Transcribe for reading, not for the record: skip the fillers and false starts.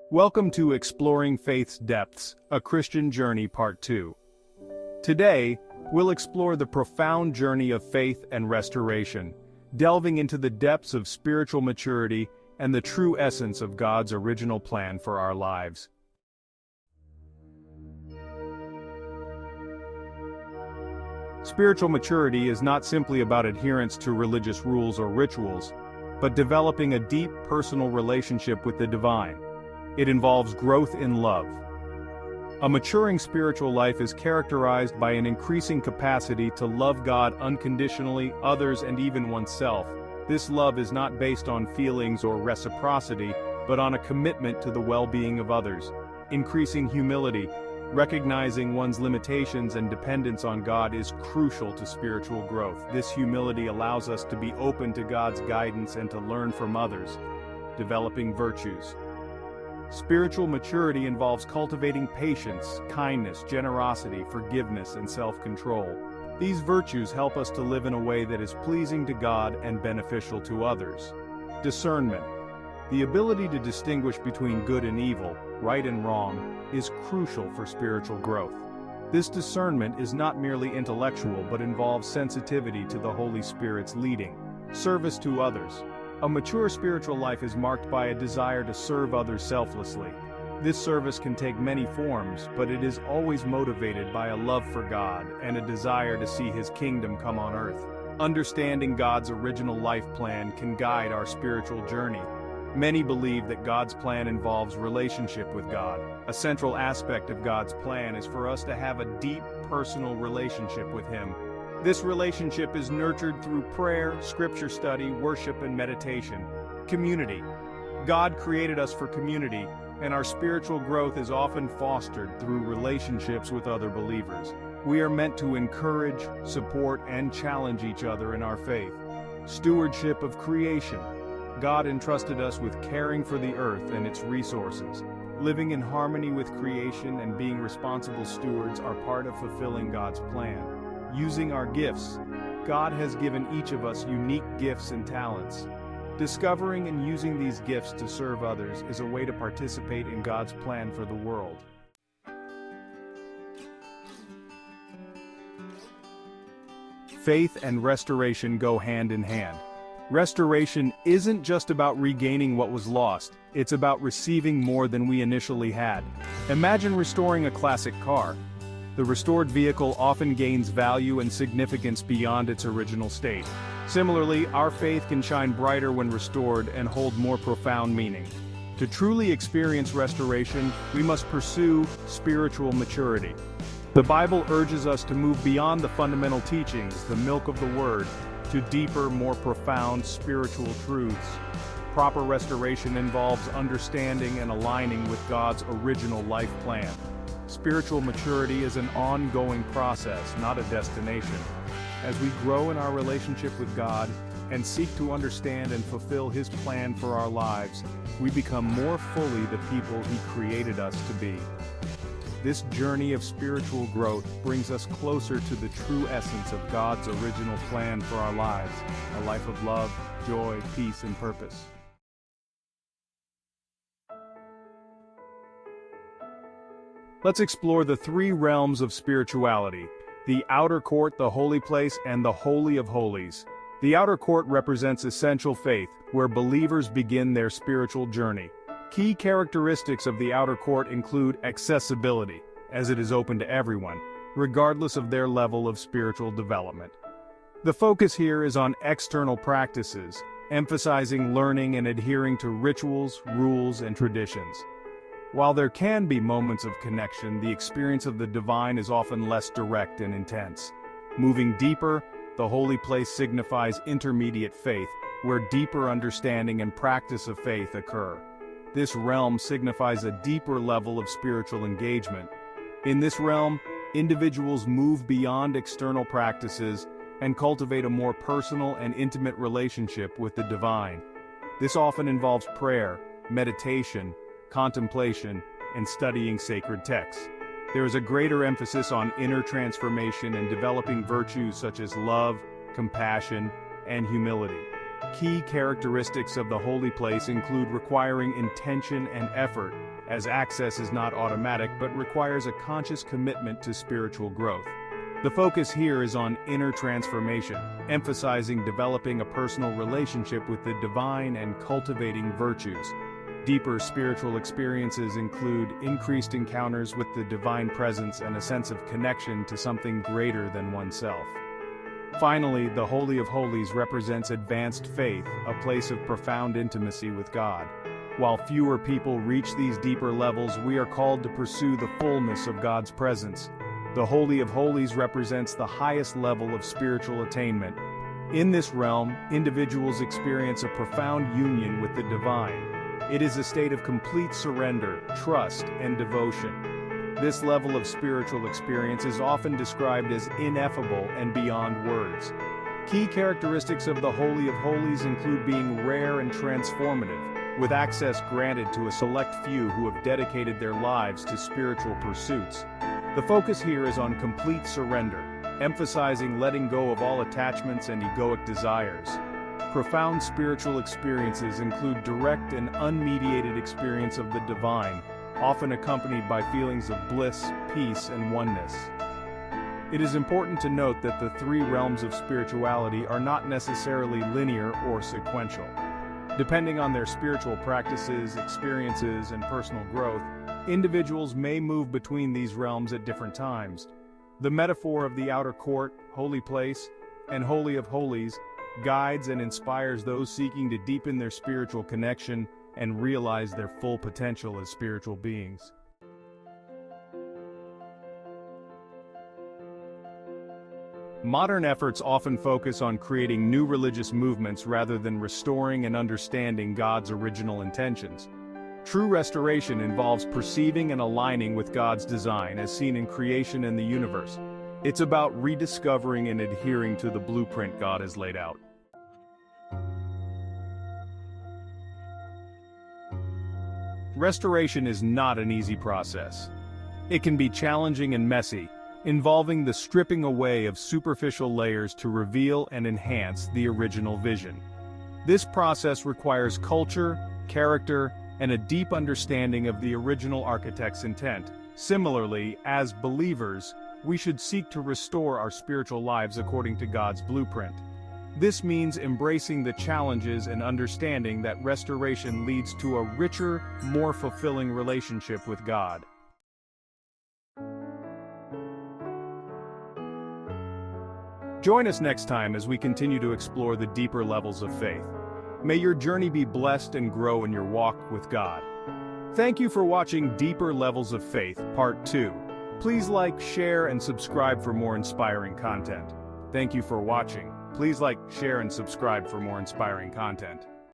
Welcome to Exploring Faith's Depths, a Christian Journey Part 2. Today, we'll explore the profound journey of faith and restoration, delving into the depths of spiritual maturity and the true essence of God's original plan for our lives. Spiritual maturity is not simply about adherence to religious rules or rituals, but developing a deep personal relationship with the divine. It involves growth in love. A maturing spiritual life is characterized by an increasing capacity to love God unconditionally, others, and even oneself. This love is not based on feelings or reciprocity, but on a commitment to the well-being of others. Increasing humility, recognizing one's limitations and dependence on God is crucial to spiritual growth. This humility allows us to be open to God's guidance and to learn from others. Developing virtues. Spiritual maturity involves cultivating patience, kindness, generosity, forgiveness, and self-control. These virtues help us to live in a way that is pleasing to God and beneficial to others. Discernment. The ability to distinguish between good and evil, right and wrong, is crucial for spiritual growth. This discernment is not merely intellectual but involves sensitivity to the Holy Spirit's leading. Service to others. A mature spiritual life is marked by a desire to serve others selflessly. This service can take many forms, but it is always motivated by a love for God and a desire to see His kingdom come on earth. Understanding God's original life plan can guide our spiritual journey. Many believe that God's plan involves relationship with God. A central aspect of God's plan is for us to have a deep personal relationship with Him. This relationship is nurtured through prayer, scripture study, worship, and meditation. Community. God created us for community, and our spiritual growth is often fostered through relationships with other believers. We are meant to encourage, support, and challenge each other in our faith. Stewardship of creation. God entrusted us with caring for the earth and its resources. Living in harmony with creation and being responsible stewards are part of fulfilling God's plan. Using our gifts. God has given each of us unique gifts and talents. Discovering and using these gifts to serve others is a way to participate in God's plan for the world. Faith and restoration go hand in hand. Restoration isn't just about regaining what was lost, it's about receiving more than we initially had. Imagine restoring a classic car. The restored vehicle often gains value and significance beyond its original state. Similarly, our faith can shine brighter when restored and hold more profound meaning. To truly experience restoration, we must pursue spiritual maturity. The Bible urges us to move beyond the fundamental teachings, the milk of the Word, to deeper, more profound spiritual truths. Proper restoration involves understanding and aligning with God's original life plan. Spiritual maturity is an ongoing process, not a destination. As we grow in our relationship with God and seek to understand and fulfill His plan for our lives, we become more fully the people He created us to be. This journey of spiritual growth brings us closer to the true essence of God's original plan for our lives, a life of love, joy, peace, and purpose. Let's explore the three realms of spirituality: the outer court, the holy place, and the Holy of Holies. The outer court represents essential faith, where believers begin their spiritual journey. Key characteristics of the outer court include accessibility, as it is open to everyone, regardless of their level of spiritual development. The focus here is on external practices, emphasizing learning and adhering to rituals, rules, and traditions. While there can be moments of connection, the experience of the divine is often less direct and intense. Moving deeper, the holy place signifies intermediate faith, where deeper understanding and practice of faith occur. This realm signifies a deeper level of spiritual engagement. In this realm, individuals move beyond external practices and cultivate a more personal and intimate relationship with the divine. This often involves prayer, meditation, contemplation, and studying sacred texts. There is a greater emphasis on inner transformation and developing virtues such as love, compassion, and humility. Key characteristics of the holy place include requiring intention and effort, as access is not automatic but requires a conscious commitment to spiritual growth. The focus here is on inner transformation, emphasizing developing a personal relationship with the divine and cultivating virtues. Deeper spiritual experiences include increased encounters with the divine presence and a sense of connection to something greater than oneself. Finally, the Holy of Holies represents advanced faith, a place of profound intimacy with God. While fewer people reach these deeper levels, we are called to pursue the fullness of God's presence. The Holy of Holies represents the highest level of spiritual attainment. In this realm, individuals experience a profound union with the divine. It is a state of complete surrender, trust, and devotion. This level of spiritual experience is often described as ineffable and beyond words. Key characteristics of the Holy of Holies include being rare and transformative, with access granted to a select few who have dedicated their lives to spiritual pursuits. The focus here is on complete surrender, emphasizing letting go of all attachments and egoic desires. Profound spiritual experiences include direct and unmediated experience of the divine, often accompanied by feelings of bliss, peace, and oneness. It is important to note that the three realms of spirituality are not necessarily linear or sequential. Depending on their spiritual practices, experiences, and personal growth, individuals may move between these realms at different times. The metaphor of the outer court, holy place, and Holy of Holies guides and inspires those seeking to deepen their spiritual connection and realize their full potential as spiritual beings. Modern efforts often focus on creating new religious movements rather than restoring and understanding God's original intentions. True restoration involves perceiving and aligning with God's design as seen in creation and the universe. It's about rediscovering and adhering to the blueprint God has laid out. Restoration is not an easy process. It can be challenging and messy, involving the stripping away of superficial layers to reveal and enhance the original vision. This process requires culture, character, and a deep understanding of the original architect's intent. Similarly, as believers, we should seek to restore our spiritual lives according to God's blueprint. This means embracing the challenges and understanding that restoration leads to a richer, more fulfilling relationship with God. Join us next time as we continue to explore the deeper levels of faith. May your journey be blessed and grow in your walk with God. Thank you for watching Deeper Levels of Faith, Part 2. Please like, share, and subscribe for more inspiring content. Thank you for watching. Please like, share, and subscribe for more inspiring content.